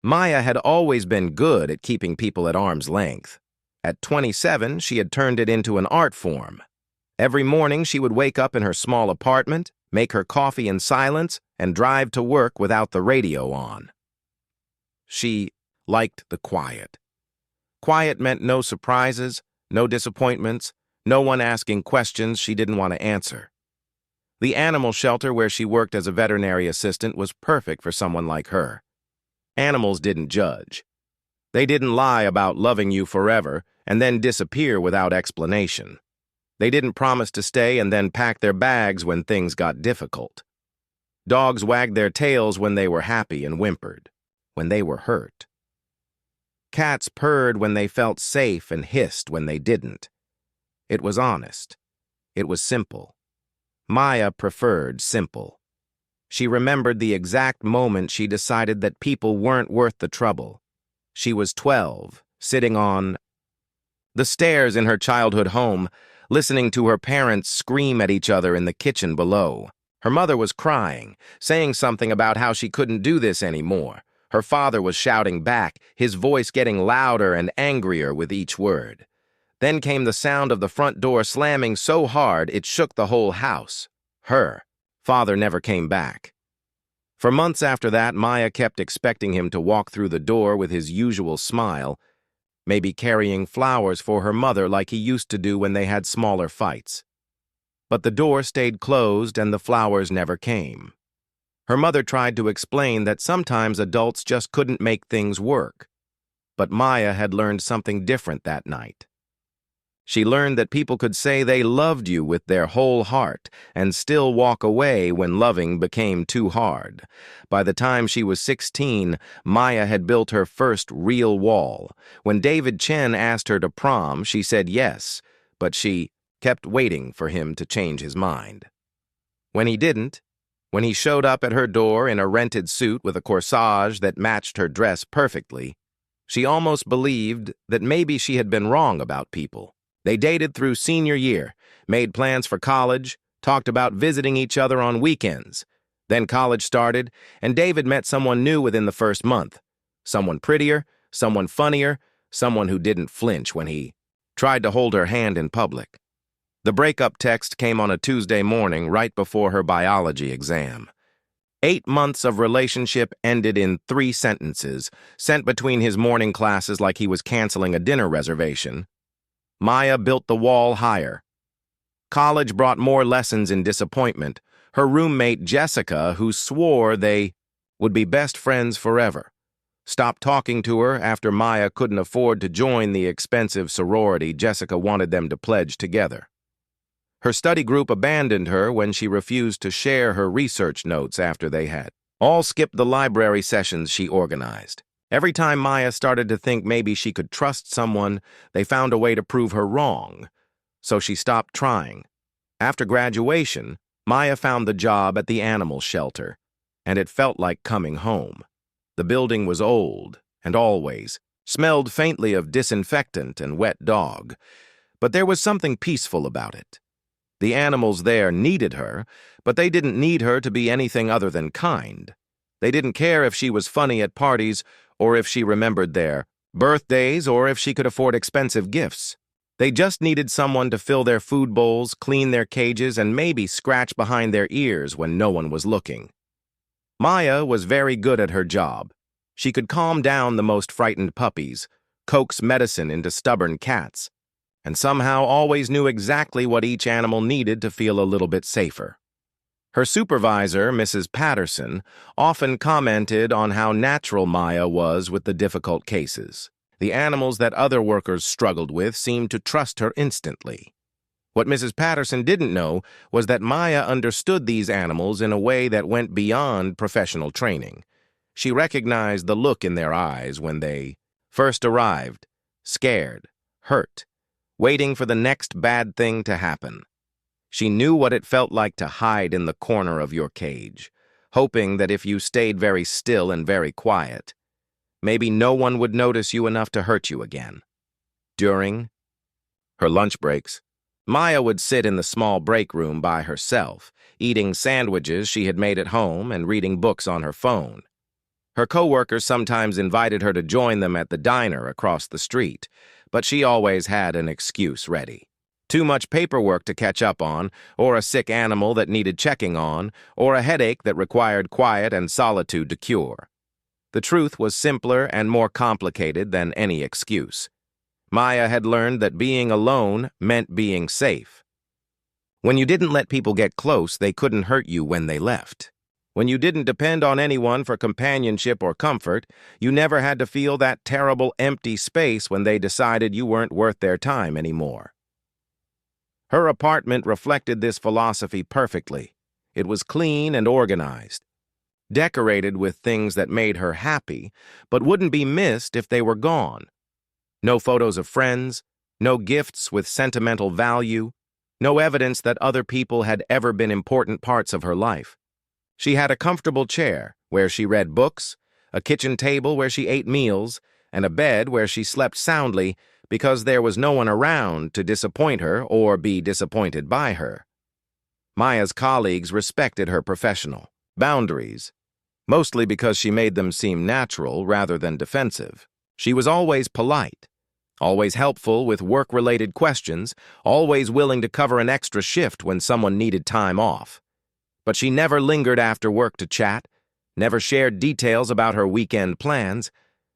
Maya had always been good at keeping people at arm's length. At 27, she had turned it into an art form. Every morning, she would wake up in her small apartment, make her coffee in silence, and drive to work without the radio on. She liked the quiet. Quiet meant no surprises, no disappointments, no one asking questions she didn't want to answer. The animal shelter where she worked as a veterinary assistant was perfect for someone like her. Animals didn't judge. They didn't lie about loving you forever and then disappear without explanation. They didn't promise to stay and then pack their bags when things got difficult. Dogs wagged their tails when they were happy and whimpered when they were hurt. Cats purred when they felt safe and hissed when they didn't. It was honest. It was simple. Maya preferred simple. She remembered the exact moment she decided that people weren't worth the trouble. She was 12, sitting on the stairs in her childhood home, listening to her parents scream at each other in the kitchen below. Her mother was crying, saying something about how she couldn't do this anymore. Her father was shouting back, his voice getting louder and angrier with each word. Then came the sound of the front door slamming so hard it shook the whole house. Her father never came back. For months after that, Maya kept expecting him to walk through the door with his usual smile, maybe carrying flowers for her mother like he used to do when they had smaller fights. But the door stayed closed and the flowers never came. Her mother tried to explain that sometimes adults just couldn't make things work. But Maya had learned something different that night. She learned that people could say they loved you with their whole heart and still walk away when loving became too hard. By the time she was 16, Maya had built her first real wall. When David Chen asked her to prom, she said yes, but she kept waiting for him to change his mind. When he didn't, when he showed up at her door in a rented suit with a corsage that matched her dress perfectly, she almost believed that maybe she had been wrong about people. They dated through senior year, made plans for college, talked about visiting each other on weekends. Then college started, and David met someone new within the first month. Someone prettier, someone funnier, someone who didn't flinch when he tried to hold her hand in public. The breakup text came on a Tuesday morning right before her biology exam. 8 months of relationship ended in 3 sentences, sent between his morning classes like he was canceling a dinner reservation. Maya built the wall higher. College brought more lessons in disappointment. Her roommate, Jessica, who swore they would be best friends forever, stopped talking to her after Maya couldn't afford to join the expensive sorority Jessica wanted them to pledge together. Her study group abandoned her when she refused to share her research notes after they had all skipped the library sessions she organized. Every time Maya started to think maybe she could trust someone, they found a way to prove her wrong, so she stopped trying. After graduation, Maya found the job at the animal shelter, and it felt like coming home. The building was old and always smelled faintly of disinfectant and wet dog, but there was something peaceful about it. The animals there needed her, but they didn't need her to be anything other than kind. They didn't care if she was funny at parties or if she remembered their birthdays or if she could afford expensive gifts. They just needed someone to fill their food bowls, clean their cages, and maybe scratch behind their ears when no one was looking. Maya was very good at her job. She could calm down the most frightened puppies, coax medicine into stubborn cats, and somehow always knew exactly what each animal needed to feel a little bit safer. Her supervisor, Mrs. Patterson, often commented on how natural Maya was with the difficult cases. The animals that other workers struggled with seemed to trust her instantly. What Mrs. Patterson didn't know was that Maya understood these animals in a way that went beyond professional training. She recognized the look in their eyes when they first arrived, scared, hurt, waiting for the next bad thing to happen. She knew what it felt like to hide in the corner of your cage, hoping that if you stayed very still and very quiet, maybe no one would notice you enough to hurt you again. During her lunch breaks, Maya would sit in the small break room by herself, eating sandwiches she had made at home and reading books on her phone. Her coworkers sometimes invited her to join them at the diner across the street, but she always had an excuse ready. Too much paperwork to catch up on, or a sick animal that needed checking on, or a headache that required quiet and solitude to cure. The truth was simpler and more complicated than any excuse. Maya had learned that being alone meant being safe. When you didn't let people get close, they couldn't hurt you when they left. When you didn't depend on anyone for companionship or comfort, you never had to feel that terrible empty space when they decided you weren't worth their time anymore. Her apartment reflected this philosophy perfectly. It was clean and organized, decorated with things that made her happy, but wouldn't be missed if they were gone. No photos of friends, no gifts with sentimental value, no evidence that other people had ever been important parts of her life. She had a comfortable chair where she read books, a kitchen table where she ate meals, and a bed where she slept soundly because there was no one around to disappoint her or be disappointed by her. Maya's colleagues respected her professional boundaries, mostly because she made them seem natural rather than defensive. She was always polite, always helpful with work-related questions, always willing to cover an extra shift when someone needed time off. But she never lingered after work to chat, never shared details about her weekend plans,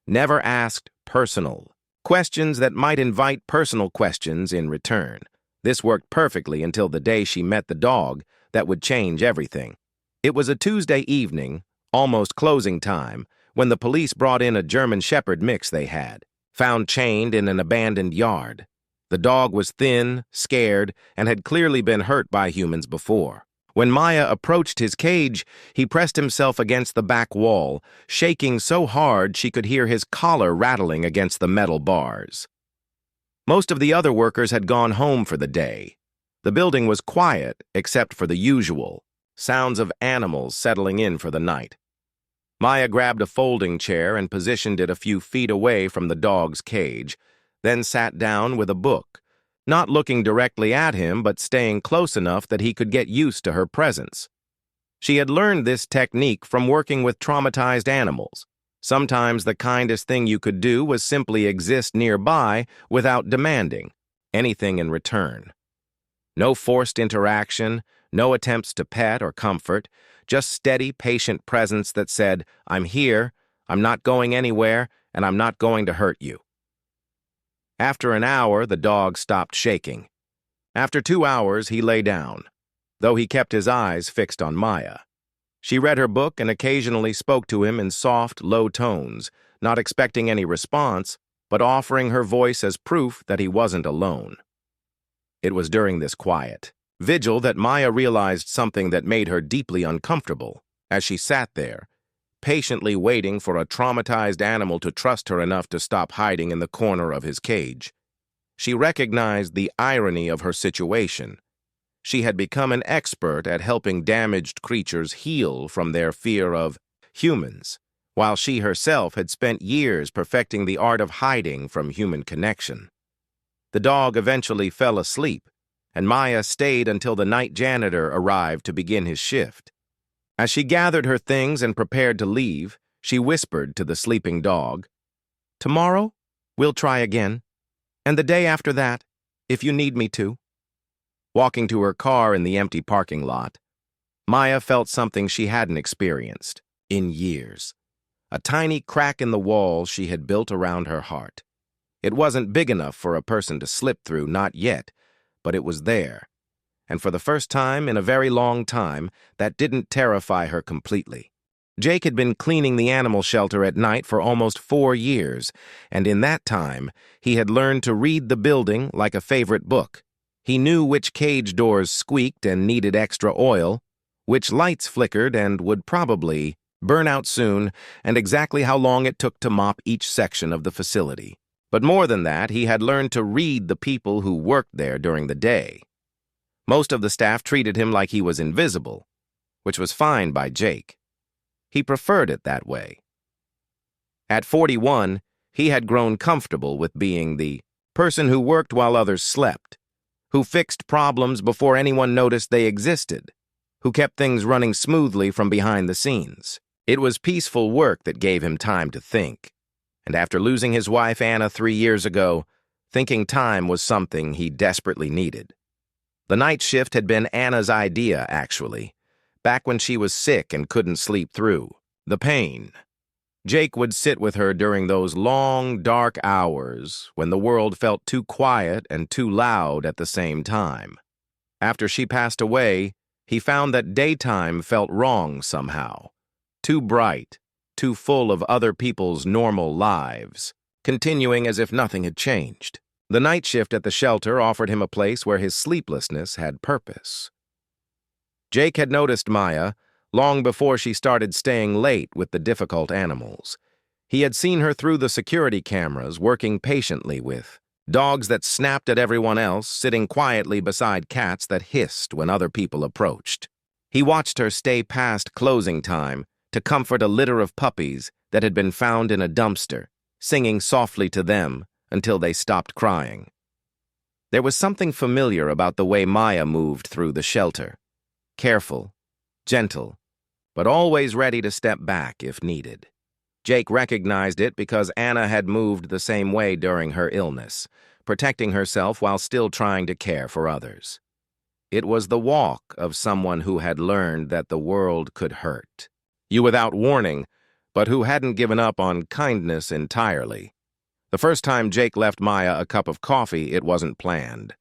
never asked personal questions that might invite personal questions in return. This worked perfectly until the day she met the dog that would change everything. It was a Tuesday evening, almost closing time, when the police brought in a German Shepherd mix they had, found chained in an abandoned yard. The dog was thin, scared, and had clearly been hurt by humans before. When Maya approached his cage, he pressed himself against the back wall, shaking so hard she could hear his collar rattling against the metal bars. Most of the other workers had gone home for the day. The building was quiet, except for the usual sounds of animals settling in for the night. Maya grabbed a folding chair and positioned it a few feet away from the dog's cage, then sat down with a book, not looking directly at him but staying close enough that he could get used to her presence. She had learned this technique from working with traumatized animals. Sometimes the kindest thing you could do was simply exist nearby without demanding anything in return. No forced interaction, no attempts to pet or comfort, just steady, patient presence that said, "I'm here, I'm not going anywhere, and I'm not going to hurt you." After an hour, the dog stopped shaking. After 2 hours, he lay down, though he kept his eyes fixed on Maya. She read her book and occasionally spoke to him in soft, low tones, not expecting any response, but offering her voice as proof that he wasn't alone. It was during this quiet vigil that Maya realized something that made her deeply uncomfortable. As she sat there, patiently waiting for a traumatized animal to trust her enough to stop hiding in the corner of his cage, she recognized the irony of her situation. She had become an expert at helping damaged creatures heal from their fear of humans, while she herself had spent years perfecting the art of hiding from human connection. The dog eventually fell asleep, and Maya stayed until the night janitor arrived to begin his shift. As she gathered her things and prepared to leave, she whispered to the sleeping dog, "Tomorrow, we'll try again, and the day after that, if you need me to." Walking to her car in the empty parking lot, Maya felt something she hadn't experienced in years. A tiny crack in the wall she had built around her heart. It wasn't big enough for a person to slip through, not yet, but it was there. And for the first time in a very long time, that didn't terrify her completely. Jake had been cleaning the animal shelter at night for almost 4 years, and in that time, he had learned to read the building like a favorite book. He knew which cage doors squeaked and needed extra oil, which lights flickered and would probably burn out soon, and exactly how long it took to mop each section of the facility. But more than that, he had learned to read the people who worked there during the day. Most of the staff treated him like he was invisible, which was fine by Jake. He preferred it that way. At 41, he had grown comfortable with being the person who worked while others slept, who fixed problems before anyone noticed they existed, who kept things running smoothly from behind the scenes. It was peaceful work that gave him time to think. And after losing his wife Anna 3 years ago, thinking time was something he desperately needed. The night shift had been Anna's idea, actually, back when she was sick and couldn't sleep through the pain. Jake would sit with her during those long, dark hours when the world felt too quiet and too loud at the same time. After she passed away, he found that daytime felt wrong somehow. Too bright, too full of other people's normal lives, continuing as if nothing had changed. The night shift at the shelter offered him a place where his sleeplessness had purpose. Jake had noticed Maya long before she started staying late with the difficult animals. He had seen her through the security cameras working patiently with dogs that snapped at everyone else, sitting quietly beside cats that hissed when other people approached. He watched her stay past closing time to comfort a litter of puppies that had been found in a dumpster, singing softly to them until they stopped crying. There was something familiar about the way Maya moved through the shelter. Careful, gentle, but always ready to step back if needed. Jake recognized it because Anna had moved the same way during her illness, protecting herself while still trying to care for others. It was the walk of someone who had learned that the world could hurt you without warning, but who hadn't given up on kindness entirely. The first time Jake left Maya a cup of coffee, it wasn't planned.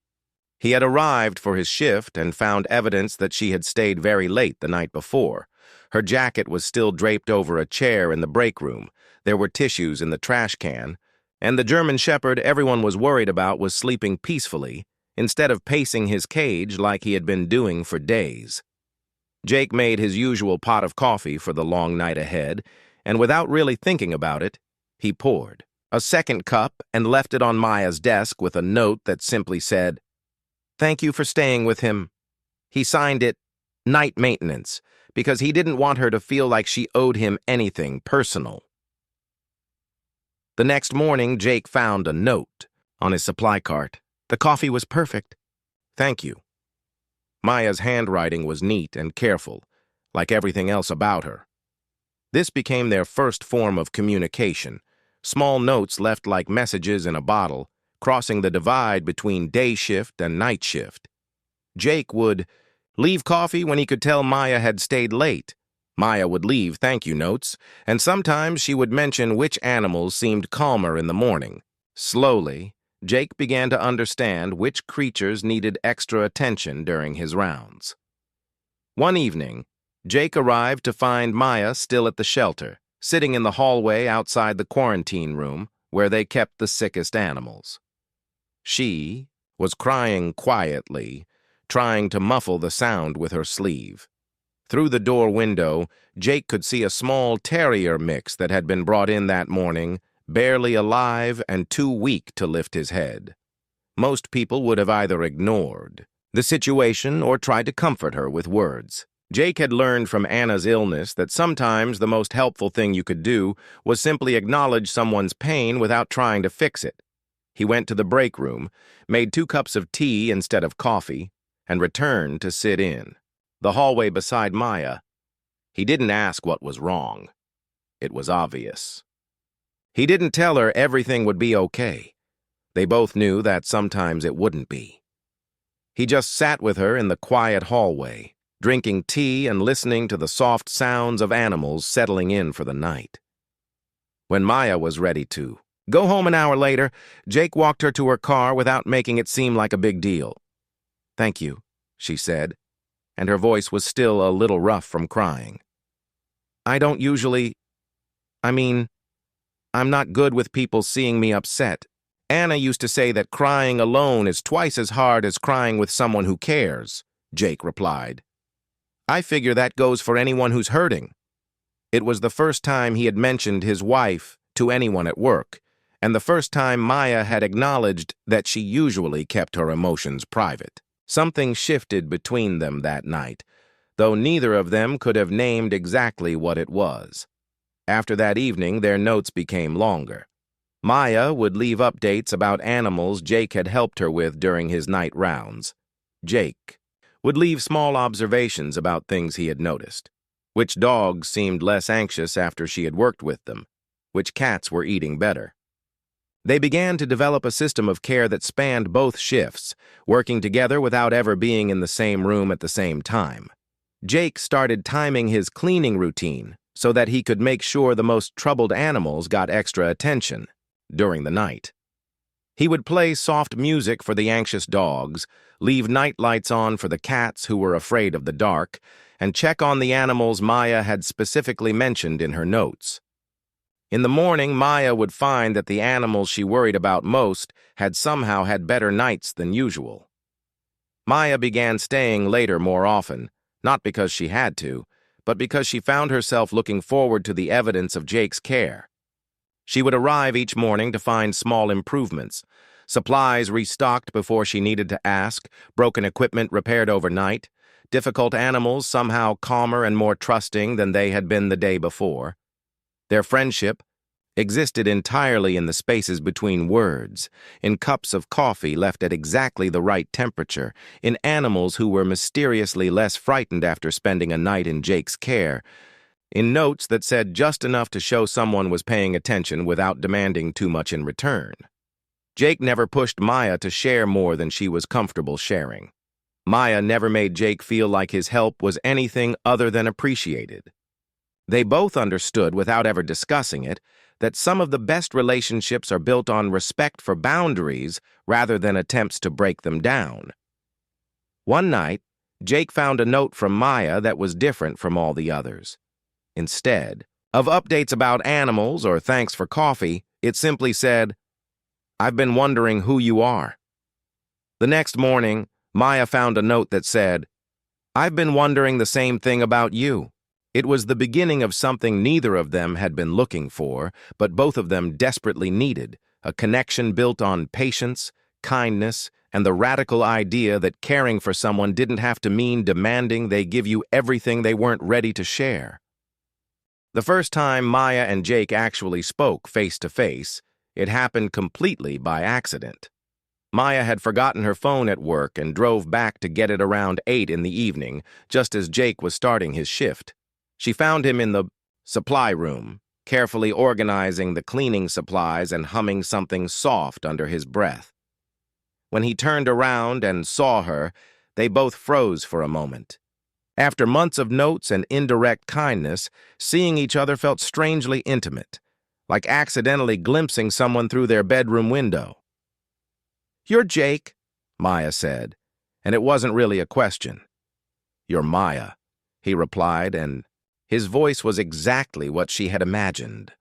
He had arrived for his shift and found evidence that she had stayed very late the night before. Her jacket was still draped over a chair in the break room, there were tissues in the trash can, and the German Shepherd everyone was worried about was sleeping peacefully instead of pacing his cage like he had been doing for days. Jake made his usual pot of coffee for the long night ahead, and without really thinking about it, he poured a second cup and left it on Maya's desk with a note that simply said, "Thank you for staying with him." He signed it, "Night Maintenance," because he didn't want her to feel like she owed him anything personal. The next morning, Jake found a note on his supply cart. "The coffee was perfect. Thank you." Maya's handwriting was neat and careful, like everything else about her. This became their first form of communication, small notes left like messages in a bottle, crossing the divide between day shift and night shift. Jake would leave coffee when he could tell Maya had stayed late. Maya would leave thank you notes, and sometimes she would mention which animals seemed calmer in the morning. Slowly, Jake began to understand which creatures needed extra attention during his rounds. One evening, Jake arrived to find Maya still at the shelter, sitting in the hallway outside the quarantine room where they kept the sickest animals. She was crying quietly, trying to muffle the sound with her sleeve. Through the door window, Jake could see a small terrier mix that had been brought in that morning, barely alive and too weak to lift his head. Most people would have either ignored the situation or tried to comfort her with words. Jake had learned from Anna's illness that sometimes the most helpful thing you could do was simply acknowledge someone's pain without trying to fix it. He went to the break room, made 2 cups of tea instead of coffee, and returned to sit in the hallway beside Maya. He didn't ask what was wrong. It was obvious. He didn't tell her everything would be okay. They both knew that sometimes it wouldn't be. He just sat with her in the quiet hallway, drinking tea and listening to the soft sounds of animals settling in for the night. When Maya was ready to go home an hour later, Jake walked her to her car without making it seem like a big deal. "Thank you," she said, and her voice was still a little rough from crying. "I don't usually... I'm not good with people seeing me upset. Anna used to say that crying alone is twice as hard as crying with someone who cares," Jake replied. "I figure that goes for anyone who's hurting." It was the first time he had mentioned his wife to anyone at work, and the first time Maya had acknowledged that she usually kept her emotions private. Something shifted between them that night, though neither of them could have named exactly what it was. After that evening, their notes became longer. Maya would leave updates about animals Jake had helped her with during his night rounds. Jake would leave small observations about things he had noticed. Which dogs seemed less anxious after she had worked with them? Which cats were eating better? They began to develop a system of care that spanned both shifts, working together without ever being in the same room at the same time. Jake started timing his cleaning routine so that he could make sure the most troubled animals got extra attention during the night. He would play soft music for the anxious dogs, leave night lights on for the cats who were afraid of the dark, and check on the animals Maya had specifically mentioned in her notes. In the morning, Maya would find that the animals she worried about most had somehow had better nights than usual. Maya began staying later more often, not because she had to, but because she found herself looking forward to the evidence of Jake's care. She would arrive each morning to find small improvements, supplies restocked before she needed to ask, broken equipment repaired overnight, difficult animals somehow calmer and more trusting than they had been the day before. Their friendship existed entirely in the spaces between words, in cups of coffee left at exactly the right temperature, in animals who were mysteriously less frightened after spending a night in Jake's care, in notes that said just enough to show someone was paying attention without demanding too much in return. Jake never pushed Maya to share more than she was comfortable sharing. Maya never made Jake feel like his help was anything other than appreciated. They both understood, without ever discussing it, that some of the best relationships are built on respect for boundaries rather than attempts to break them down. One night, Jake found a note from Maya that was different from all the others. Instead of updates about animals or thanks for coffee, it simply said, "I've been wondering who you are." The next morning, Maya found a note that said, "I've been wondering the same thing about you." It was the beginning of something neither of them had been looking for, but both of them desperately needed, a connection built on patience, kindness, and the radical idea that caring for someone didn't have to mean demanding they give you everything they weren't ready to share. The first time Maya and Jake actually spoke face to face, it happened completely by accident. Maya had forgotten her phone at work and drove back to get it around 8 in the evening, just as Jake was starting his shift. She found him in the supply room, carefully organizing the cleaning supplies and humming something soft under his breath. When he turned around and saw her, they both froze for a moment. After months of notes and indirect kindness, seeing each other felt strangely intimate, like accidentally glimpsing someone through their bedroom window. "You're Jake," Maya said, and it wasn't really a question. "You're Maya," he replied, and his voice was exactly what she had imagined.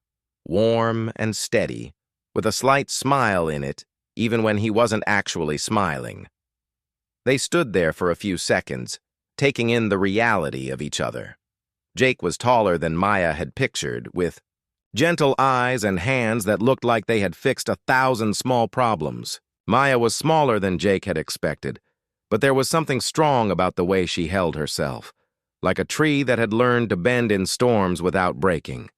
Warm and steady, with a slight smile in it, even when he wasn't actually smiling. They stood there for a few seconds, taking in the reality of each other. Jake was taller than Maya had pictured, with gentle eyes and hands that looked like they had fixed 1,000 small problems. Maya was smaller than Jake had expected, but there was something strong about the way she held herself, like a tree that had learned to bend in storms without breaking.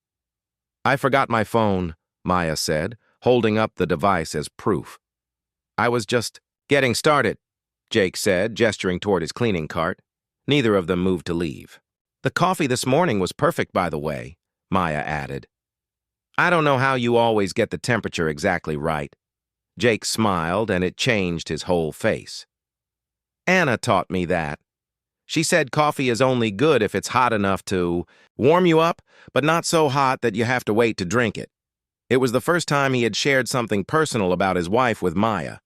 "I forgot my phone," Maya said, holding up the device as proof. "I was just getting started," Jake said, gesturing toward his cleaning cart. Neither of them moved to leave. "The coffee this morning was perfect, by the way," Maya added. "I don't know how you always get the temperature exactly right." Jake smiled, and it changed his whole face. "Anna taught me that. She said coffee is only good if it's hot enough to warm you up, but not so hot that you have to wait to drink it." It was the first time he had shared something personal about his wife with Maya,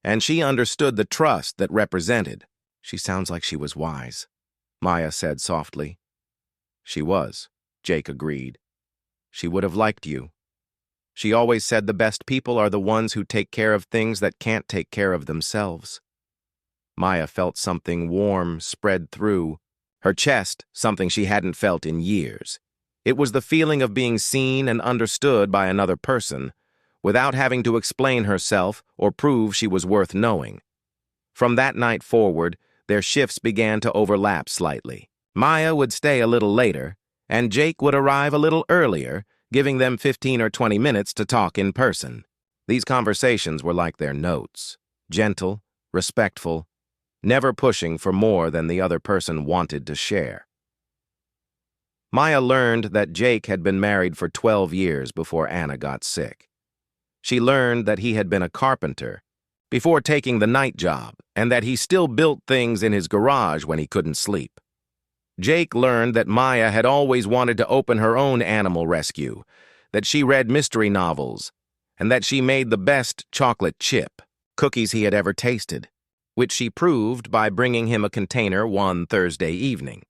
and she understood the trust that represented. "She sounds like she was wise," Maya said softly. "She was," Jake agreed. "She would have liked you. She always said the best people are the ones who take care of things that can't take care of themselves." Maya felt something warm spread through her chest, something she hadn't felt in years. It was the feeling of being seen and understood by another person, without having to explain herself or prove she was worth knowing. From that night forward, their shifts began to overlap slightly. Maya would stay a little later, and Jake would arrive a little earlier, giving them 15 or 20 minutes to talk in person. These conversations were like their notes, gentle, respectful, never pushing for more than the other person wanted to share. Maya learned that Jake had been married for 12 years before Anna got sick. She learned that he had been a carpenter before taking the night job and that he still built things in his garage when he couldn't sleep. Jake learned that Maya had always wanted to open her own animal rescue, that she read mystery novels, and that she made the best chocolate chip cookies he had ever tasted, which she proved by bringing him a container one Thursday evening.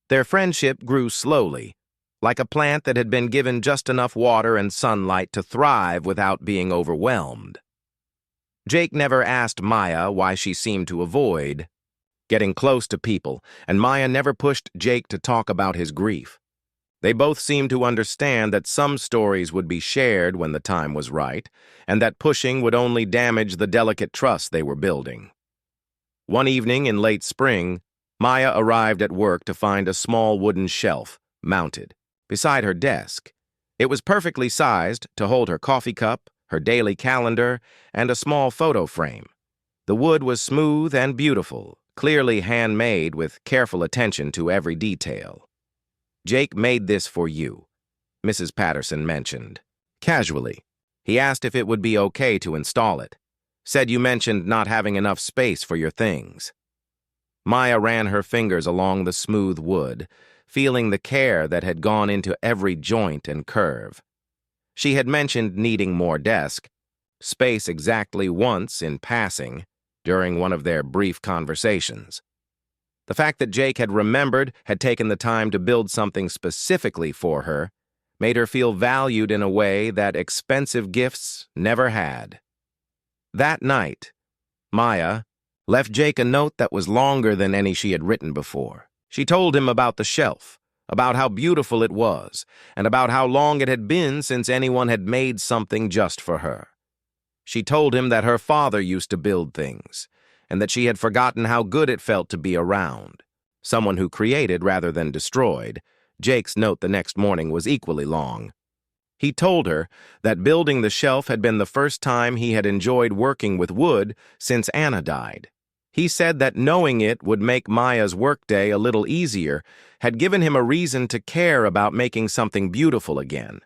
Their friendship grew slowly, like a plant that had been given just enough water and sunlight to thrive without being overwhelmed. Jake never asked Maya why she seemed to avoid getting close to people, and Maya never pushed Jake to talk about his grief. They both seemed to understand that some stories would be shared when the time was right, and that pushing would only damage the delicate trust they were building. One evening in late spring, Maya arrived at work to find a small wooden shelf mounted beside her desk. It was perfectly sized to hold her coffee cup, her daily calendar, and a small photo frame. The wood was smooth and beautiful, clearly handmade with careful attention to every detail. "Jake made this for you," Mrs. Patterson mentioned. Casually, he asked if it would be okay to install it. "Said you mentioned not having enough space for your things." Maya ran her fingers along the smooth wood, feeling the care that had gone into every joint and curve. She had mentioned needing more desk space exactly once in passing during one of their brief conversations. The fact that Jake had remembered, had taken the time to build something specifically for her, made her feel valued in a way that expensive gifts never had. That night, Maya left Jake a note that was longer than any she had written before. She told him about the shelf, about how beautiful it was, and about how long it had been since anyone had made something just for her. She told him that her father used to build things, and that she had forgotten how good it felt to be around. Someone who created rather than destroyed. Jake's note the next morning was equally long. He told her that building the shelf had been the first time he had enjoyed working with wood since Anna died. He said that knowing it would make Maya's workday a little easier had given him a reason to care about making something beautiful again.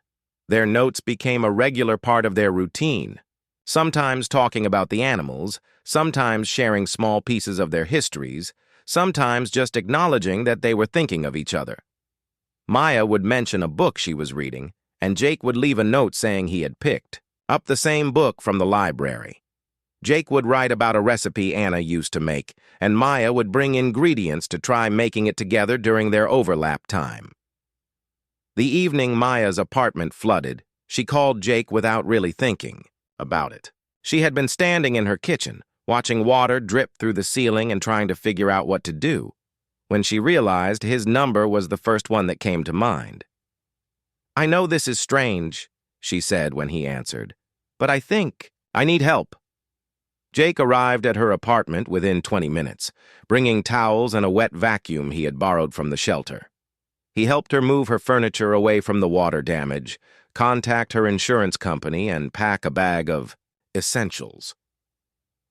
Their notes became a regular part of their routine, sometimes talking about the animals, sometimes sharing small pieces of their histories, sometimes just acknowledging that they were thinking of each other. Maya would mention a book she was reading, and Jake would leave a note saying he had picked up the same book from the library. Jake would write about a recipe Anna used to make, and Maya would bring ingredients to try making it together during their overlap time. The evening Maya's apartment flooded, she called Jake without really thinking about it. She had been standing in her kitchen, watching water drip through the ceiling and trying to figure out what to do, when she realized his number was the first one that came to mind. "I know this is strange," she said when he answered, "but I think I need help." Jake arrived at her apartment within 20 minutes, bringing towels and a wet vacuum he had borrowed from the shelter. He helped her move her furniture away from the water damage, contact her insurance company, and pack a bag of essentials.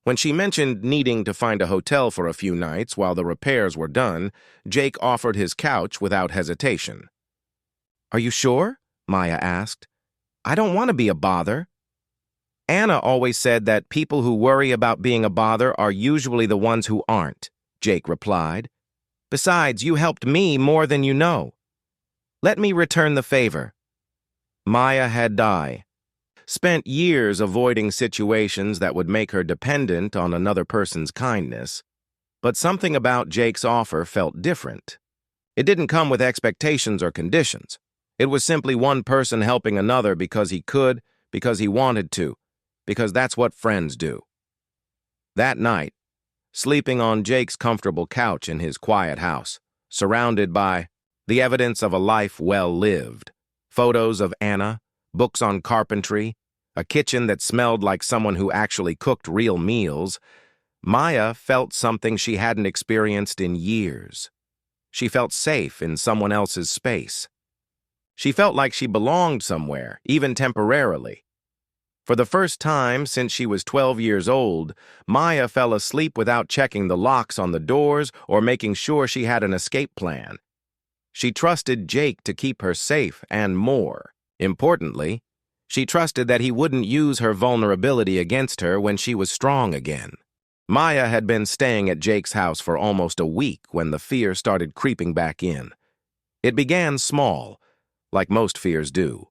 When she mentioned needing to find a hotel for a few nights while the repairs were done, Jake offered his couch without hesitation. "Are you sure?" Maya asked. "I don't want to be a bother." "Anna always said that people who worry about being a bother are usually the ones who aren't," Jake replied. "Besides, you helped me more than you know. Let me return the favor." Maya had spent years avoiding situations that would make her dependent on another person's kindness, but something about Jake's offer felt different. It didn't come with expectations or conditions. It was simply one person helping another because he could, because he wanted to, because that's what friends do. That night, sleeping on Jake's comfortable couch in his quiet house, surrounded by the evidence of a life well lived, photos of Anna, books on carpentry, a kitchen that smelled like someone who actually cooked real meals, Maya felt something she hadn't experienced in years. She felt safe in someone else's space. She felt like she belonged somewhere, even temporarily. For the first time since she was 12 years old, Maya fell asleep without checking the locks on the doors or making sure she had an escape plan. She trusted Jake to keep her safe and more. Importantly, she trusted that he wouldn't use her vulnerability against her when she was strong again. Maya had been staying at Jake's house for almost a week when the fear started creeping back in. It began small, like most fears do.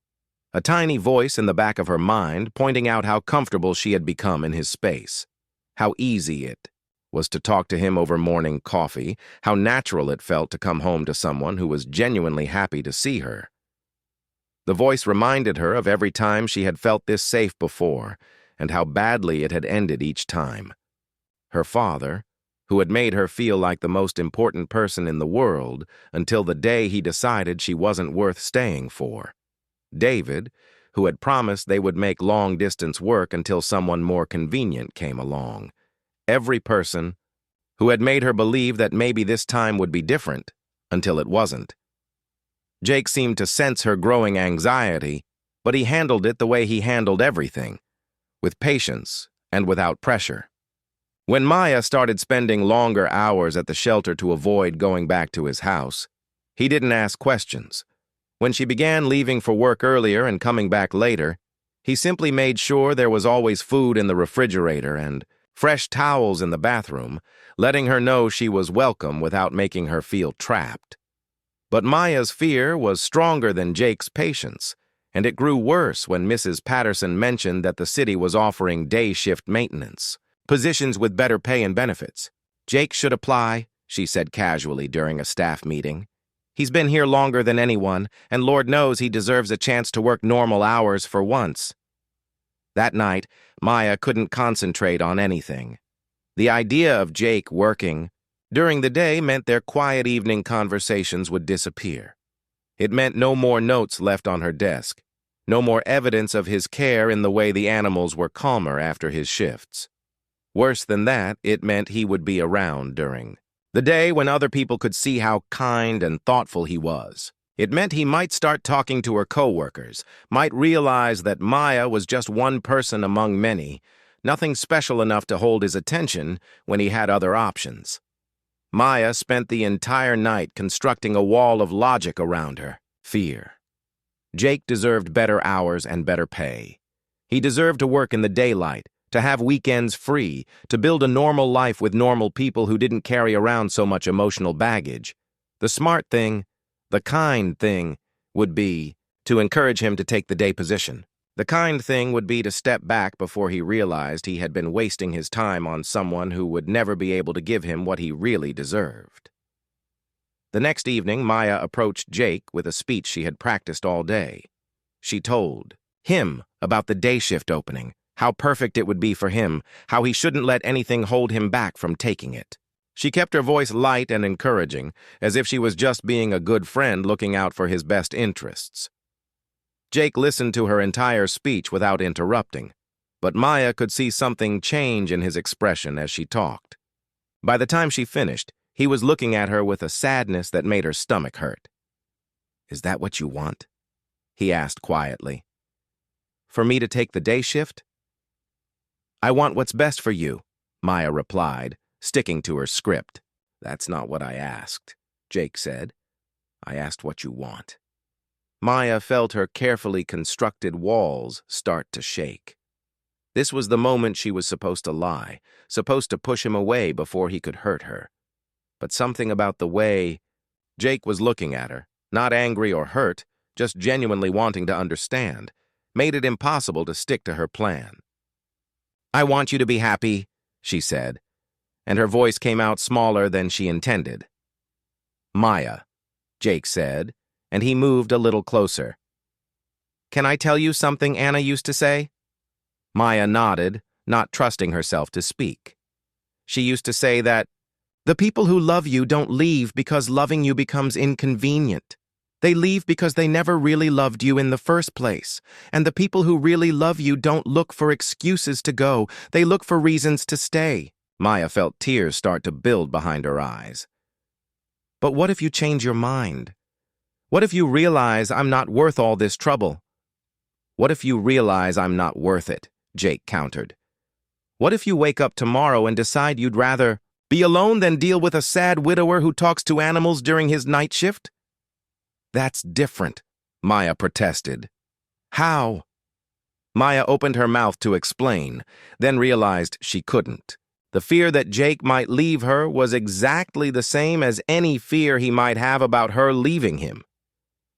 A tiny voice in the back of her mind pointing out how comfortable she had become in his space, how easy it was to talk to him over morning coffee, how natural it felt to come home to someone who was genuinely happy to see her. The voice reminded her of every time she had felt this safe before, and how badly it had ended each time. Her father, who had made her feel like the most important person in the world until the day he decided she wasn't worth staying for. David, who had promised they would make long-distance work until someone more convenient came along. Every person who had made her believe that maybe this time would be different until it wasn't. Jake seemed to sense her growing anxiety, but he handled it the way he handled everything, with patience and without pressure. When Maya started spending longer hours at the shelter to avoid going back to his house, he didn't ask questions. When she began leaving for work earlier and coming back later, he simply made sure there was always food in the refrigerator and fresh towels in the bathroom, letting her know she was welcome without making her feel trapped. But Maya's fear was stronger than Jake's patience, and it grew worse when Mrs. Patterson mentioned that the city was offering day shift maintenance, positions with better pay and benefits. Jake should apply, she said casually during a staff meeting. He's been here longer than anyone, and Lord knows he deserves a chance to work normal hours for once. That night, Maya couldn't concentrate on anything. The idea of Jake working during the day meant their quiet evening conversations would disappear. It meant no more notes left on her desk, no more evidence of his care in the way the animals were calmer after his shifts. Worse than that, it meant he would be around during the day when other people could see how kind and thoughtful he was. It meant he might start talking to her coworkers, might realize that Maya was just one person among many, nothing special enough to hold his attention when he had other options. Maya spent the entire night constructing a wall of logic around her. Fear. Jake deserved better hours and better pay. He deserved to work in the daylight, to have weekends free, to build a normal life with normal people who didn't carry around so much emotional baggage. The smart thing, the kind thing, would be to encourage him to take the day position. The kind thing would be to step back before he realized he had been wasting his time on someone who would never be able to give him what he really deserved. The next evening, Maya approached Jake with a speech she had practiced all day. She told him about the day shift opening, how perfect it would be for him, how he shouldn't let anything hold him back from taking it. She kept her voice light and encouraging, as if she was just being a good friend looking out for his best interests. Jake listened to her entire speech without interrupting, but Maya could see something change in his expression as she talked. By the time she finished, he was looking at her with a sadness that made her stomach hurt. "Is that what you want?" he asked quietly. "For me to take the day shift?" "I want what's best for you," Maya replied, sticking to her script. "That's not what I asked," Jake said. "I asked what you want." Maya felt her carefully constructed walls start to shake. This was the moment she was supposed to lie, supposed to push him away before he could hurt her. But something about the way Jake was looking at her, not angry or hurt, just genuinely wanting to understand, made it impossible to stick to her plan. "I want you to be happy," she said, and her voice came out smaller than she intended. "Maya," Jake said, and he moved a little closer. "Can I tell you something Anna used to say?" Maya nodded, not trusting herself to speak. "She used to say that the people who love you don't leave because loving you becomes inconvenient. They leave because they never really loved you in the first place. And the people who really love you don't look for excuses to go. They look for reasons to stay." Maya felt tears start to build behind her eyes. "But what if you change your mind? What if you realize I'm not worth all this trouble?" "What if you realize I'm not worth it?" Jake countered. "What if you wake up tomorrow and decide you'd rather be alone than deal with a sad widower who talks to animals during his night shift?" That's different, Maya protested. How? Maya opened her mouth to explain, then realized she couldn't. The fear that Jake might leave her was exactly the same as any fear he might have about her leaving him.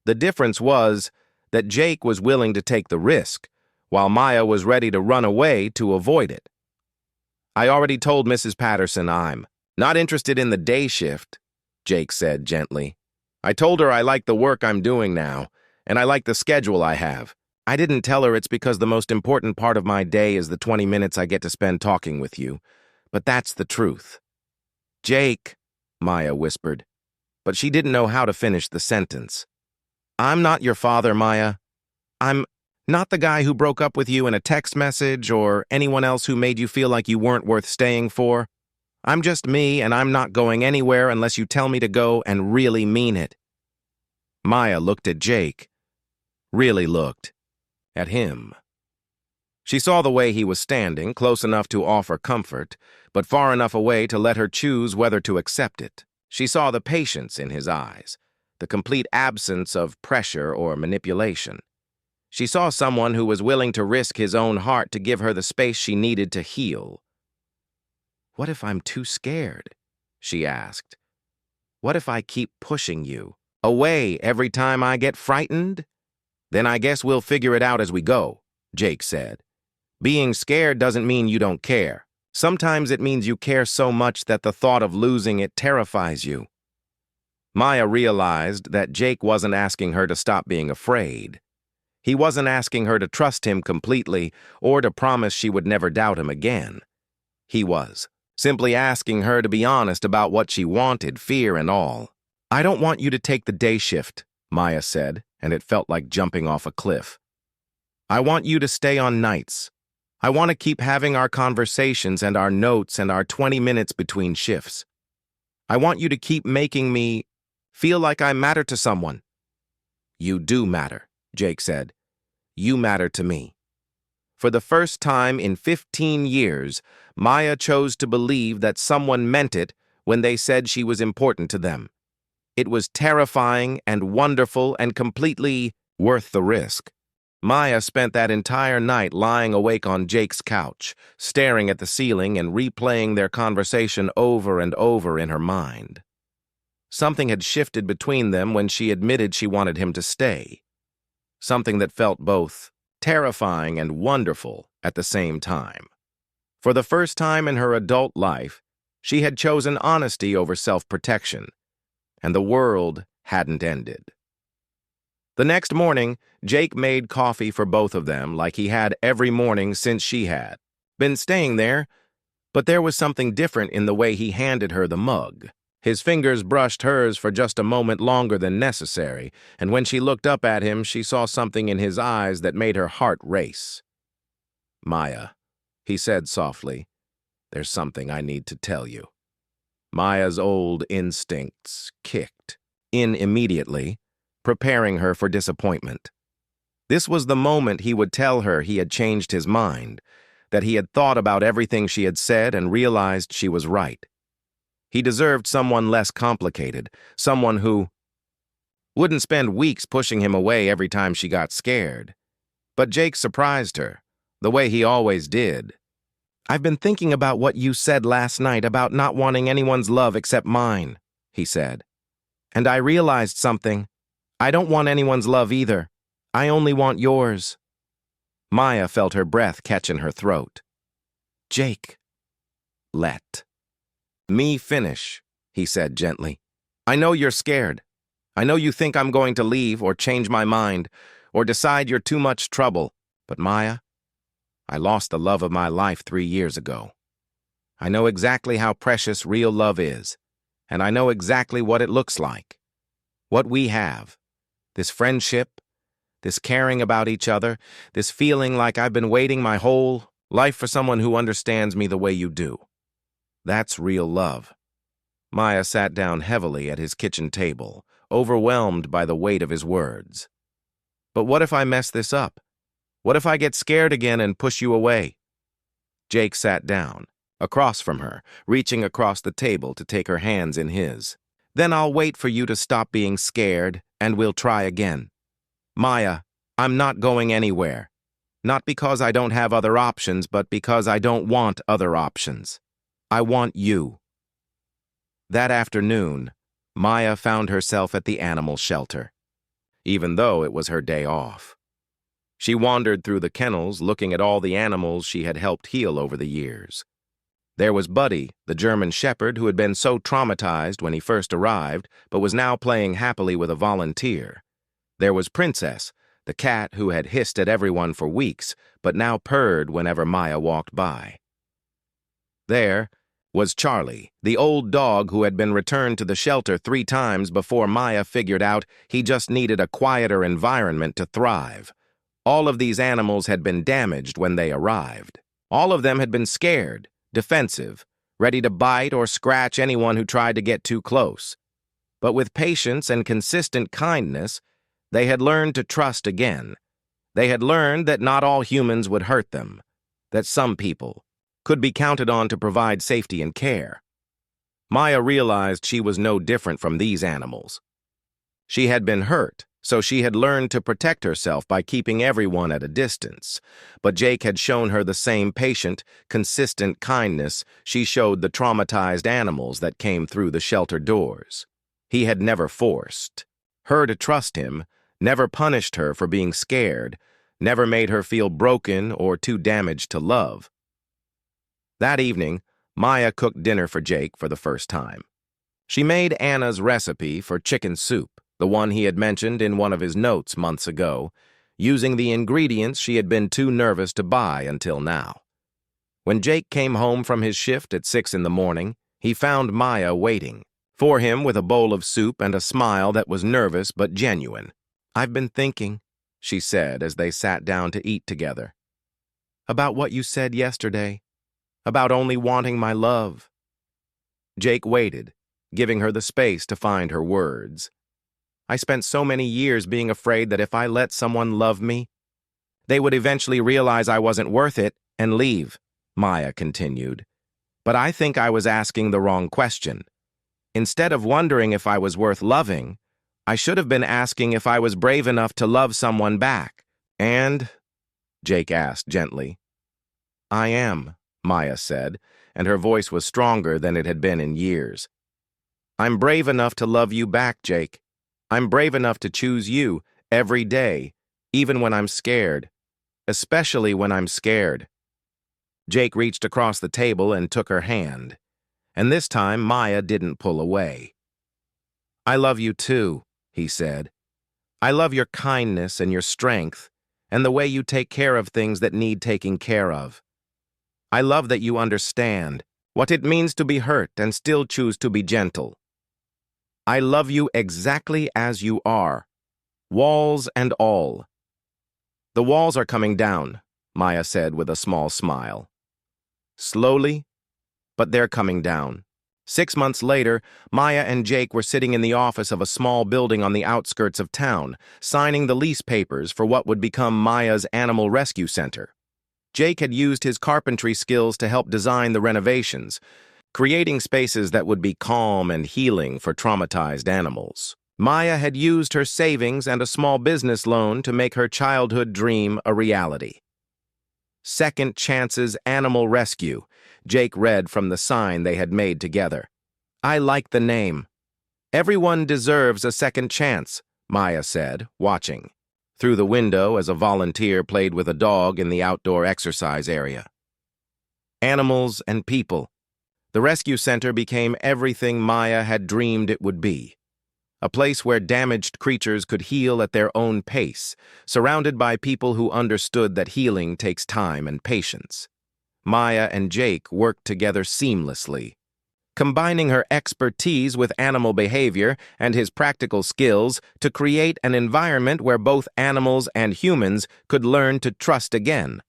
The difference was that Jake was willing to take the risk, while Maya was ready to run away to avoid it. I already told Mrs. Patterson I'm not interested in the day shift, Jake said gently. I told her I like the work I'm doing now, and I like the schedule I have. I didn't tell her it's because the most important part of my day is the 20 minutes I get to spend talking with you, but that's the truth. Jake, Maya whispered, but she didn't know how to finish the sentence. I'm not your father, Maya. I'm not the guy who broke up with you in a text message or anyone else who made you feel like you weren't worth staying for. I'm just me, and I'm not going anywhere unless you tell me to go and really mean it. Maya looked at Jake. Really looked at him. She saw the way he was standing, close enough to offer comfort, but far enough away to let her choose whether to accept it. She saw the patience in his eyes, the complete absence of pressure or manipulation. She saw someone who was willing to risk his own heart to give her the space she needed to heal. What if I'm too scared? She asked. What if I keep pushing you away every time I get frightened? Then I guess we'll figure it out as we go, Jake said. Being scared doesn't mean you don't care. Sometimes it means you care so much that the thought of losing it terrifies you. Maya realized that Jake wasn't asking her to stop being afraid. He wasn't asking her to trust him completely or to promise she would never doubt him again. He was simply asking her to be honest about what she wanted, fear and all. I don't want you to take the day shift, Maya said, and it felt like jumping off a cliff. I want you to stay on nights. I want to keep having our conversations and our notes and our 20 minutes between shifts. I want you to keep making me feel like I matter to someone. You do matter, Jake said. You matter to me. For the first time in 15 years, Maya chose to believe that someone meant it when they said she was important to them. It was terrifying and wonderful and completely worth the risk. Maya spent that entire night lying awake on Jake's couch, staring at the ceiling and replaying their conversation over and over in her mind. Something had shifted between them when she admitted she wanted him to stay. Something that felt both terrifying and wonderful at the same time. For the first time in her adult life, she had chosen honesty over self-protection, and the world hadn't ended. The next morning, Jake made coffee for both of them like he had every morning since she had been staying there, but there was something different in the way he handed her the mug. His fingers brushed hers for just a moment longer than necessary, and when she looked up at him, she saw something in his eyes that made her heart race. Maya, he said softly, there's something I need to tell you. Maya's old instincts kicked in immediately, preparing her for disappointment. This was the moment he would tell her he had changed his mind, that he had thought about everything she had said and realized she was right. He deserved someone less complicated, someone who wouldn't spend weeks pushing him away every time she got scared. But Jake surprised her, the way he always did. I've been thinking about what you said last night about not wanting anyone's love except mine, he said. And I realized something. I don't want anyone's love either. I only want yours. Maya felt her breath catch in her throat. Jake, let me finish, he said gently. I know you're scared. I know you think I'm going to leave or change my mind or decide you're too much trouble. But Maya, I lost the love of my life 3 years ago. I know exactly how precious real love is, and I know exactly what it looks like. What we have, this friendship, this caring about each other, this feeling like I've been waiting my whole life for someone who understands me the way you do. That's real love. Maya sat down heavily at his kitchen table, overwhelmed by the weight of his words. But what if I mess this up? What if I get scared again and push you away? Jake sat down, across from her, reaching across the table to take her hands in his. Then I'll wait for you to stop being scared, and we'll try again. Maya, I'm not going anywhere. Not because I don't have other options, but because I don't want other options. I want you." That afternoon, Maya found herself at the animal shelter, even though it was her day off. She wandered through the kennels, looking at all the animals she had helped heal over the years. There was Buddy, the German shepherd who had been so traumatized when he first arrived, but was now playing happily with a volunteer. There was Princess, the cat who had hissed at everyone for weeks, but now purred whenever Maya walked by. There was Charlie, the old dog who had been returned to the shelter 3 times before Maya figured out he just needed a quieter environment to thrive. All of these animals had been damaged when they arrived. All of them had been scared, defensive, ready to bite or scratch anyone who tried to get too close. But with patience and consistent kindness, they had learned to trust again. They had learned that not all humans would hurt them, that some people could be counted on to provide safety and care. Maya realized she was no different from these animals. She had been hurt, so she had learned to protect herself by keeping everyone at a distance. But Jake had shown her the same patient, consistent kindness she showed the traumatized animals that came through the shelter doors. He had never forced her to trust him, never punished her for being scared, never made her feel broken or too damaged to love. That evening, Maya cooked dinner for Jake for the first time. She made Anna's recipe for chicken soup, the one he had mentioned in one of his notes months ago, using the ingredients she had been too nervous to buy until now. When Jake came home from his shift at 6 in the morning, he found Maya waiting for him with a bowl of soup and a smile that was nervous but genuine. "I've been thinking," she said as they sat down to eat together, "about what you said yesterday, about only wanting my love." Jake waited, giving her the space to find her words. "I spent so many years being afraid that if I let someone love me, they would eventually realize I wasn't worth it and leave," Maya continued. "But I think I was asking the wrong question. Instead of wondering if I was worth loving, I should have been asking if I was brave enough to love someone back." "And?" Jake asked gently. "I am," Maya said, and her voice was stronger than it had been in years. "I'm brave enough to love you back, Jake. I'm brave enough to choose you every day, even when I'm scared. Especially when I'm scared." Jake reached across the table and took her hand. And this time, Maya didn't pull away. "I love you too," he said. "I love your kindness and your strength, and the way you take care of things that need taking care of. I love that you understand what it means to be hurt and still choose to be gentle. I love you exactly as you are, walls and all." "The walls are coming down," Maya said with a small smile. "Slowly, but they're coming down." 6 months later, Maya and Jake were sitting in the office of a small building on the outskirts of town, signing the lease papers for what would become Maya's Animal Rescue Center. Jake had used his carpentry skills to help design the renovations, creating spaces that would be calm and healing for traumatized animals. Maya had used her savings and a small business loan to make her childhood dream a reality. "Second Chances Animal Rescue," Jake read from the sign they had made together. "I like the name." "Everyone deserves a second chance," Maya said, watching through the window as a volunteer played with a dog in the outdoor exercise area. Animals and people. The rescue center became everything Maya had dreamed it would be. A place where damaged creatures could heal at their own pace, surrounded by people who understood that healing takes time and patience. Maya and Jake worked together seamlessly, combining her expertise with animal behavior and his practical skills to create an environment where both animals and humans could learn to trust again.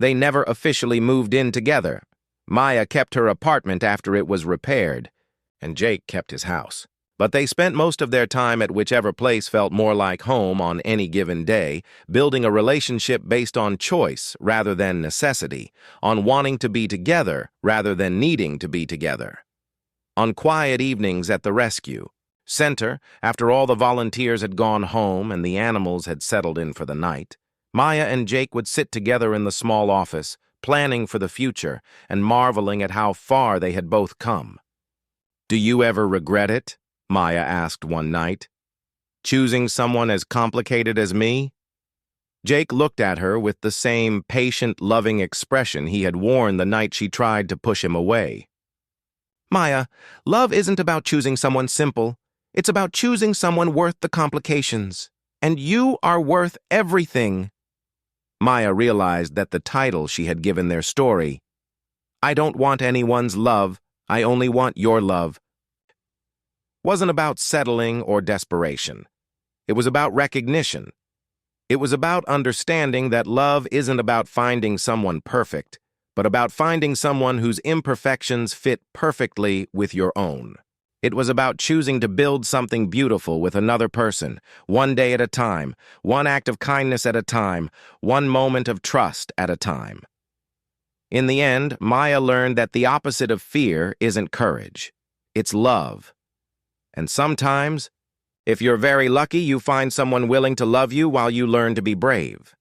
They never officially moved in together. Maya kept her apartment after it was repaired, and Jake kept his house. But they spent most of their time at whichever place felt more like home on any given day, building a relationship based on choice rather than necessity, on wanting to be together rather than needing to be together. On quiet evenings at the rescue, Center, after all the volunteers had gone home and the animals had settled in for the night, Maya and Jake would sit together in the small office, planning for the future and marveling at how far they had both come. "Do you ever regret it?" Maya asked one night. "Choosing someone as complicated as me?" Jake looked at her with the same patient, loving expression he had worn the night she tried to push him away. "Maya, love isn't about choosing someone simple. It's about choosing someone worth the complications. And you are worth everything." Maya realized that the title she had given their story, "I don't want anyone's love, I only want your love," wasn't about settling or desperation. It was about recognition. It was about understanding that love isn't about finding someone perfect, but about finding someone whose imperfections fit perfectly with your own. It was about choosing to build something beautiful with another person, one day at a time, one act of kindness at a time, one moment of trust at a time. In the end, Maya learned that the opposite of fear isn't courage. It's love. And sometimes, if you're very lucky, you find someone willing to love you while you learn to be brave.